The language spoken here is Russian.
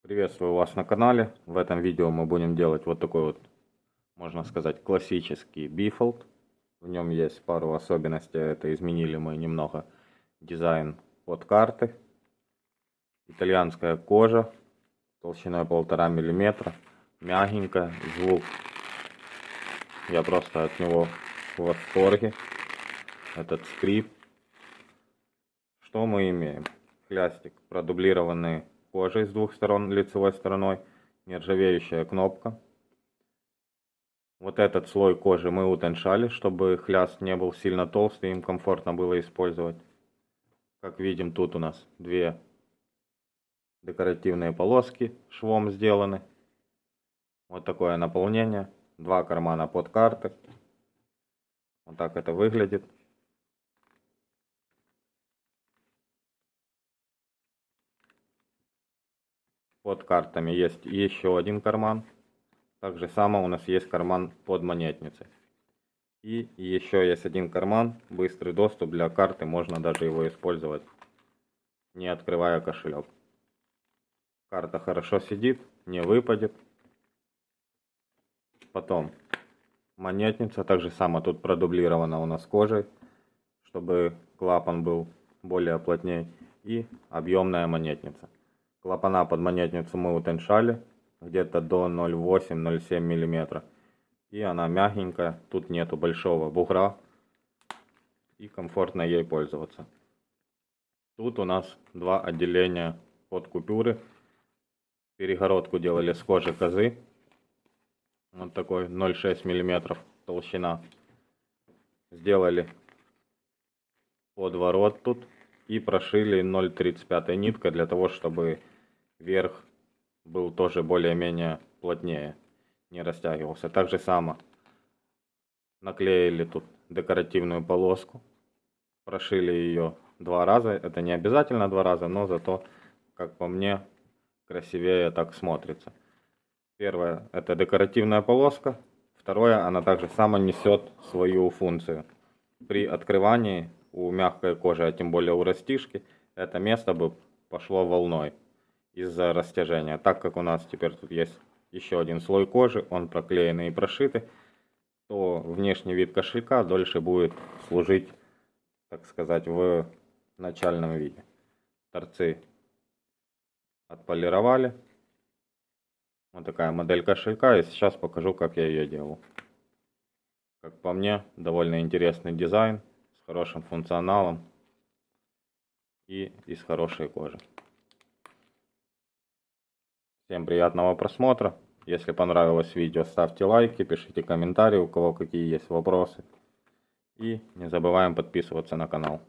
Приветствую вас на канале. В этом видео мы будем делать вот такой вот, можно сказать, классический бифолд. В нем есть пару особенностей. Это изменили мы немного дизайн под карты. Итальянская кожа толщиной 1,5 мм. Мягенькая. Звук. Я просто от него в восторге. Этот скрип. Что мы имеем? Хлястик продублированный кожей с двух сторон лицевой стороной, нержавеющая кнопка. Вот этот слой кожи мы утоньшали, чтобы хляст не был сильно толстый, им комфортно было использовать. Как видим, тут у нас две декоративные полоски швом сделаны. Вот такое наполнение, два кармана под карты. Вот так это выглядит. Под картами есть еще один карман. Так же само у нас есть карман под монетницей. И еще есть один карман, быстрый доступ для карты, можно даже его использовать, не открывая кошелек. Карта хорошо сидит, не выпадет. Потом монетница, так же само тут продублирована у нас кожей, чтобы клапан был более плотнее. И объемная монетница. Клапана под монетницу мы утоньшали где-то до 0,8-0,7 мм. И она мягенькая, тут нету большого бугра. И комфортно ей пользоваться. Тут у нас два отделения под купюры. Перегородку делали с кожи козы. Вот такой 0,6 мм толщина. Сделали подворот тут. И прошили 0,35 ниткой для того, чтобы верх был тоже более-менее плотнее, не растягивался. Так же само наклеили тут декоративную полоску, прошили ее два раза. Это не обязательно два раза, но зато, как по мне, красивее так смотрится. Первое — это декоративная полоска. Второе — она также само несет свою функцию. При открывании у мягкой кожи, а тем более у растяжки, это место бы пошло волной из-за растяжения. Так как у нас теперь тут есть еще один слой кожи, он проклеенный и прошитый, то внешний вид кошелька дольше будет служить, так сказать, в начальном виде. Торцы отполировали. Вот такая модель кошелька, и сейчас покажу, как я ее делал. Как по мне, довольно интересный дизайн, с хорошим функционалом и из хорошей кожи. Всем приятного просмотра. Если понравилось видео, ставьте лайки, пишите комментарии, у кого какие есть вопросы. И не забываем подписываться на канал.